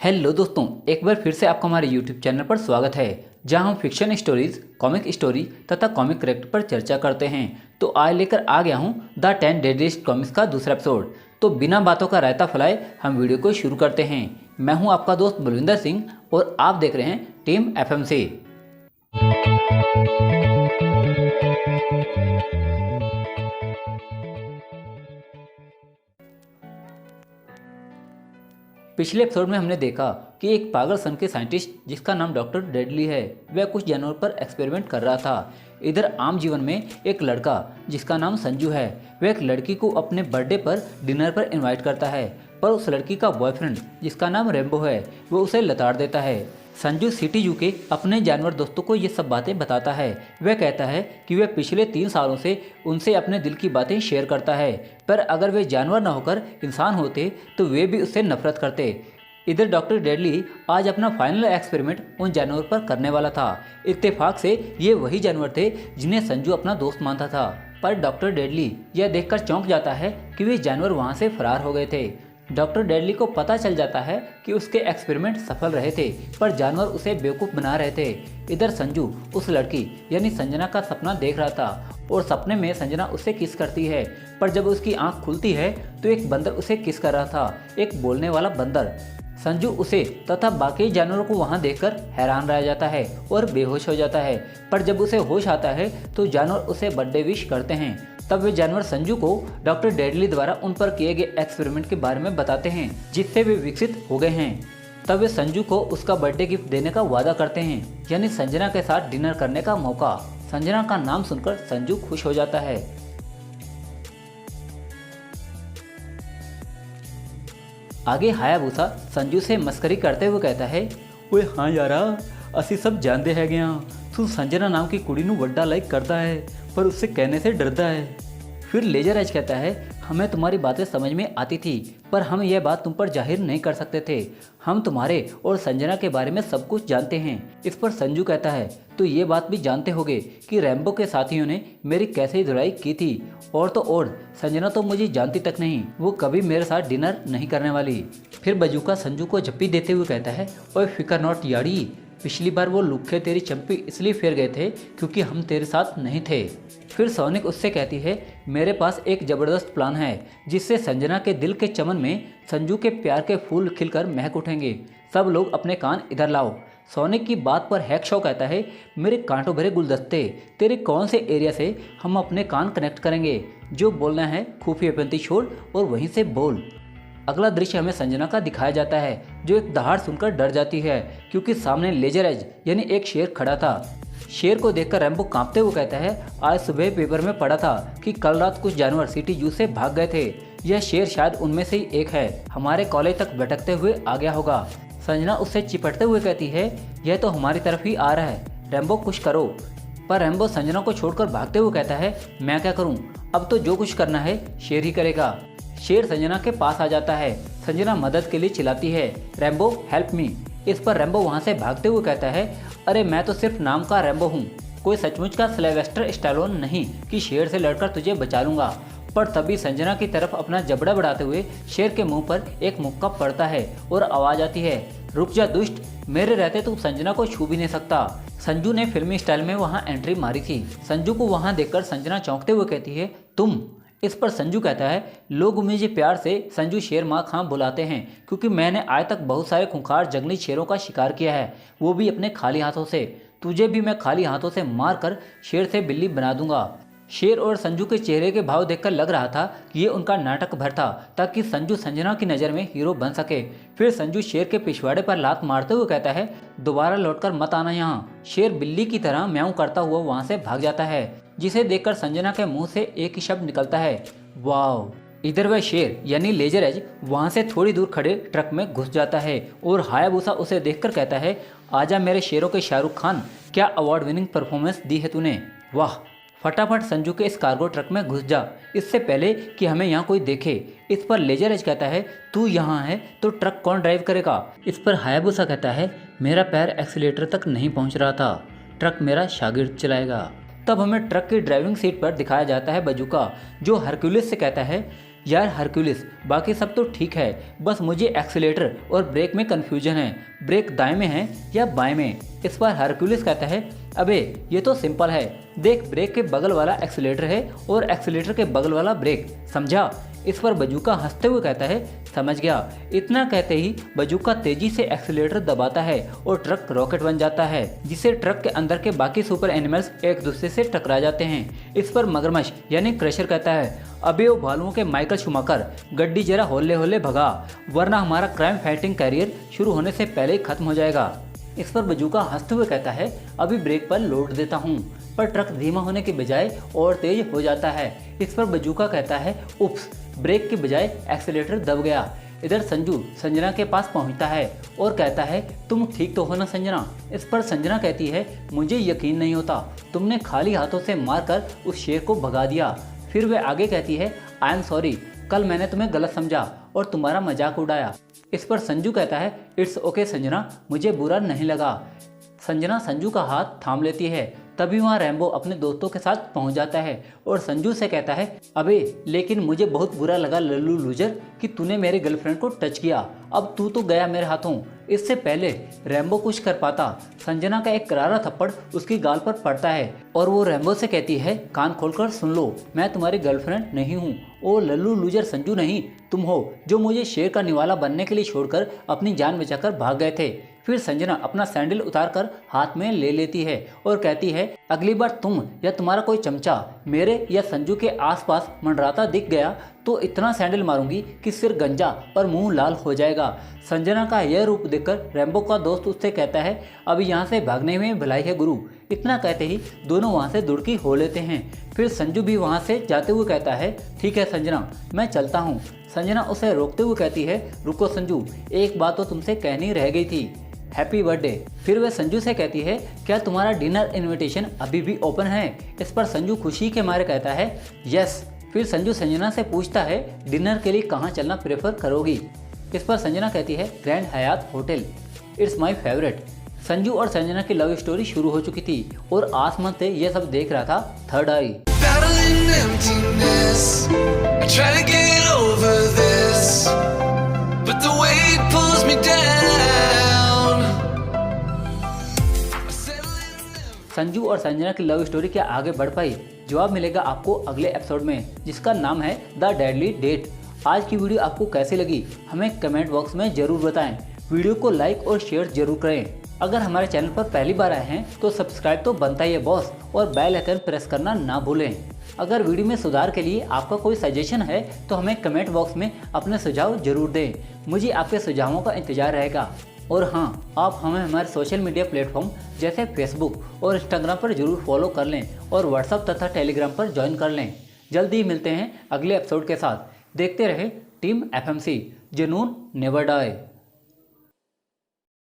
Hello दोस्तों, एक बार फिर से आपका हमारे यूट्यूब चैनल पर स्वागत है, जहां हम फिक्शन स्टोरीज, कॉमिक स्टोरी तथा कॉमिक करेक्टर पर चर्चा करते हैं। तो आज लेकर आ गया हूं द 10 डेडलीस्ट कॉमिक्स का दूसरा एपिसोड। तो बिना बातों का रायता फैलाए हम वीडियो को शुरू करते हैं। मैं हूं आपका दोस्त बलविंदर सिंह और आप देख रहे हैं टीम FM से। पिछले एपिसोड में हमने देखा कि एक पागल सन के साइंटिस्ट जिसका नाम डॉक्टर डेडली है, वह कुछ जानवर पर एक्सपेरिमेंट कर रहा था। इधर आम जीवन में एक लड़का जिसका नाम संजू है, वह एक लड़की को अपने बर्थडे पर डिनर पर इनवाइट करता है, पर उस लड़की का बॉयफ्रेंड जिसका नाम रेम्बो है, वो उसे लताड़ देता है। संजू सिटी जू के अपने जानवर दोस्तों को ये सब बातें बताता है। वह कहता है कि वह पिछले 3 सालों से उनसे अपने दिल की बातें शेयर करता है, पर अगर वे जानवर न होकर इंसान होते तो वे भी उससे नफरत करते। इधर डॉक्टर डेडली आज अपना फाइनल एक्सपेरिमेंट उन जानवरों पर करने वाला था। इत्तेफाक से ये वही जानवर थे जिन्हें संजू अपना दोस्त मानता था, पर डॉक्टर डेडली यह देखकर चौंक जाता है कि वे जानवर वहाँ से फरार हो गए थे। डॉक्टर डेडली को पता चल जाता है कि उसके एक्सपेरिमेंट सफल रहे थे, पर जानवर उसे बेवकूफ़ बना रहे थे। इधर संजू उस लड़की यानी संजना का सपना देख रहा था और सपने में संजना उससे किस करती है, पर जब उसकी आंख खुलती है तो एक बंदर उसे किस कर रहा था, एक बोलने वाला बंदर। संजू उसे तथा बाकी जानवरों को वहां देखकर हैरान रह जाता है और बेहोश हो जाता है, पर जब उसे होश आता है तो जानवर उसे बर्थडे विश करते हैं। तब वे जानवर संजू को डॉक्टर डेडली द्वारा उन पर किए गए एक्सपेरिमेंट के बारे में बताते हैं जिससे वे विकसित हो गए हैं। तब वे संजू को उसका बर्थडे गिफ्ट देने का वादा करते हैं, यानी संजना के साथ डिनर करने का मौका। संजना का नाम सुनकर संजू खुश हो जाता है। आगे हायाबूसा संजू से मस्करी करते हुए कहता है, ओए हाँ यारा, असी सब जानते हैं गया तू संजना नाम की कुड़ी नू वड्डा लाइक करता है, पर उससे कहने से डरता है। फिर लेजर एज कहता है, हमें तुम्हारी बातें समझ में आती थी, पर हम यह बात तुम पर जाहिर नहीं कर सकते थे। हम तुम्हारे और संजना के बारे में सब कुछ जानते हैं। इस पर संजू कहता है, तो ये बात भी जानते होगे कि रैम्बो के साथियों ने मेरी कैसे धुलाई की थी। और तो और संजना तो मुझे जानती तक नहीं, वो कभी मेरे साथ डिनर नहीं करने वाली। फिर बजूका संजू को झप्पी देते हुए कहता है, ओए फिकर नॉट याड़ी, पिछली बार वो लुखे तेरी चंपी इसलिए फेर गए थे क्योंकि हम तेरे साथ नहीं थे। फिर सोनिक उससे कहती है, मेरे पास एक ज़बरदस्त प्लान है जिससे संजना के दिल के चमन में संजू के प्यार के फूल खिलकर महक उठेंगे। सब लोग अपने कान इधर लाओ। सोनिक की बात पर हैक शो कहता है, मेरे कांटों भरे गुलदस्ते, तेरे कौन से एरिया से हम अपने कान कनेक्ट करेंगे? जो बोलना है खुफिया पंती छोड़ और वहीं से बोल। अगला दृश्य हमें संजना का दिखाया जाता है, जो एक दहाड़ सुनकर डर जाती है क्योंकि सामने लेजर एज यानी एक शेर खड़ा था। शेर को देखकर रैम्बो कांपते हुए कहता है, आज सुबह पेपर में पढ़ा था कि कल रात कुछ जानवर सिटी जू से भाग गए थे। यह शेर शायद उनमें से ही एक है, हमारे कॉलेज तक भटकते हुए आ गया होगा। संजना उससे चिपटते हुए कहती है, यह तो हमारी तरफ ही आ रहा है, रैम्बो कुछ करो। पर रैम्बो संजना को छोड़कर भागते हुए कहता है, मैं क्या करूँ, अब तो जो कुछ करना है शेर ही करेगा। शेर संजना के पास आ जाता है। संजना मदद के लिए चिल्लाती है, रैम्बो हेल्प मी। इस पर रैम्बो वहाँ से भागते हुए कहता है, अरे मैं तो सिर्फ नाम का रैम्बो हूँ, कोई सचमुच का सिल्वेस्टर स्टैलोन नहीं कि शेर से लड़कर तुझे बचा लूंगा। पर तभी संजना की तरफ अपना जबड़ा बढ़ाते हुए शेर के मुंह पर एक मुक्का पड़ता है और आवाज आती है, रुक जा दुष्ट, मेरे रहते तू संजना को छू भी नहीं सकता। संजू ने फिल्मी स्टाइल में वहाँ एंट्री मारी थी। संजू को वहाँ देखकर संजना चौंकते हुए कहती है, तुम? इस पर संजू कहता है, लोग मुझे प्यार से संजू शेर माँ खां बुलाते हैं क्योंकि मैंने आज तक बहुत सारे खूंखार जंगली शेरों का शिकार किया है, वो भी अपने खाली हाथों से। तुझे भी मैं खाली हाथों से मार कर शेर से बिल्ली बना दूंगा। शेर और संजू के चेहरे के भाव देखकर लग रहा था कि ये उनका नाटक भर था ताकि संजू संजना की नज़र में हीरो बन सके। फिर संजू शेर के पिछवाड़े पर लात मारते हुए कहता है, दोबारा लौटकर मत आना यहाँ। शेर बिल्ली की तरह म्याऊं करता हुआ वहाँ से भाग जाता है, जिसे देखकर संजना के मुंह से एक ही शब्द निकलता है, वाह। इधर वह शेर यानी लेजर एज वहाँ से थोड़ी दूर खड़े ट्रक में घुस जाता है और हायाबूसा उसे देखकर कहता है, आजा मेरे शेरों के शाहरुख खान, क्या अवार्ड विनिंग परफॉर्मेंस दी है तूने, वाह। फटाफट संजू के इस कार्गो ट्रक में घुस जा, इससे पहले कि हमें यहाँ कोई देखे। इस पर लेजर एज कहता है, तू यहाँ है तो ट्रक कौन ड्राइव करेगा? इस पर हायाबूसा कहता है, मेरा पैर एक्सीलेटर तक नहीं पहुँच रहा था, ट्रक मेरा शागिर्द चलाएगा। तब हमें ट्रक की ड्राइविंग सीट पर दिखाया जाता है बजूका, जो हरक्यूलिस से कहता है, यार हरक्यूलिस, बाकी सब तो ठीक है, बस मुझे एक्सीलेटर और ब्रेक में कन्फ्यूजन है। ब्रेक दाएं में है या बाएं में? इस पर हरक्यूलिस कहता है, अबे ये तो सिंपल है, देख ब्रेक के बगल वाला एक्सीलेटर है और एक्सीलेटर के बगल वाला ब्रेक, समझा? इस पर बजूका हंसते हुए कहता है, समझ गया। इतना कहते ही बजूका तेजी से एक्सीलेटर दबाता है और ट्रक रॉकेट बन जाता है, जिससे ट्रक के अंदर के बाकी सुपर एनिमल्स एक दूसरे से टकरा जाते हैं। इस पर मगरमच्छ यानी क्रशर कहता है, अबे ओ भालुओं के माइकल शूमाकर, गड्डी जरा होले होले भगा, वरना हमारा क्राइम फाइटिंग कैरियर शुरू होने से पहले ही खत्म हो जाएगा। इस पर बजूका हंसते हुए कहता है, अभी ब्रेक पर लोड देता हूँ, पर ट्रक धीमा होने के बजाय और तेज हो जाता है। इस पर बजूका कहता है, उप्स, ब्रेक के बजाय एक्सीलेटर दब गया। इधर संजू संजना के पास पहुंचता है और कहता है, तुम ठीक तो हो ना संजना? इस पर संजना कहती है, मुझे यकीन नहीं होता, तुमने खाली हाथों से मारकर उस शेर को भगा दिया। फिर वह आगे कहती है, आई एम सॉरी, कल मैंने तुम्हें गलत समझा और तुम्हारा मजाक उड़ाया। इस पर संजू कहता है, इट्स ओके संजना, मुझे बुरा नहीं लगा। संजना संजू का हाथ थाम लेती है। तभी वहाँ रैम्बो अपने दोस्तों के साथ पहुँच जाता है और संजू से कहता है, अबे लेकिन मुझे बहुत बुरा लगा लल्लू लूजर कि तूने मेरे गर्लफ्रेंड को टच किया, अब तू तो गया मेरे हाथों। इससे पहले रैम्बो कुछ कर पाता, संजना का एक करारा थप्पड़ उसकी गाल पर पड़ता है और वो रैम्बो से कहती है, कान खोलकर सुन लो, मैं तुम्हारी गर्लफ्रेंड नहीं हूँ। ओ लल्लू लूजर संजू नहीं, तुम हो जो मुझे शेर का निवाला बनने के लिए छोड़कर अपनी जान बचाकर भाग गए थे। फिर संजना अपना सैंडल उतारकर हाथ में ले लेती है और कहती है, अगली बार तुम या तुम्हारा कोई चमचा मेरे या संजू के आसपास मंडराता दिख गया तो इतना सैंडल मारूंगी कि सिर गंजा और मुंह लाल हो जाएगा। संजना का यह रूप देखकर रैम्बो का दोस्त उससे कहता है, अभी यहाँ से भागने में भलाई है गुरु। इतना कहते ही दोनों वहाँ से दुड़की हो लेते हैं। फिर संजू भी वहाँ से जाते हुए कहता है, ठीक है संजना, मैं चलता हूँ। संजना उसे रोकते हुए कहती है, रुको संजू, एक बात तो तुमसे कहनी रह गई थी, हैप्पी बर्थडे। फिर वह संजू से कहती है, क्या तुम्हारा डिनर इनविटेशन अभी भी ओपन है? इस पर संजू खुशी के मारे कहता है, यस। फिर संजू संजना से पूछता है, डिनर के लिए कहाँ चलना प्रेफर करोगी? इस पर संजना कहती है, grand Hyatt hotel, it's my favourite. Sanju और संजना की लव स्टोरी शुरू हो चुकी थी और आसमान से यह सब देख रहा था थर्ड आई। संजू और संजना की लव स्टोरी क्या आगे बढ़ पाई? जवाब मिलेगा आपको अगले एपिसोड में, जिसका नाम है द डेडली डेट। आज की वीडियो आपको कैसी लगी हमें कमेंट बॉक्स में जरूर बताएं। वीडियो को लाइक और शेयर जरूर करें। अगर हमारे चैनल पर पहली बार आए हैं तो सब्सक्राइब तो बनता ही है बॉस, और बेल आइकन प्रेस करना ना भूलें। अगर वीडियो में सुधार के लिए आपका कोई सजेशन है तो हमें कमेंट बॉक्स में अपने सुझाव जरूर दें। मुझे आपके सुझावों का इंतजार रहेगा। और हाँ, आप हमें हमारे सोशल मीडिया प्लेटफॉर्म जैसे फेसबुक और इंस्टाग्राम पर जरूर फॉलो कर लें और व्हाट्सएप तथा टेलीग्राम पर ज्वाइन कर लें। जल्दी ही मिलते हैं अगले एपिसोड के साथ। देखते रहे टीम FMC, जुनून नेवर डाई।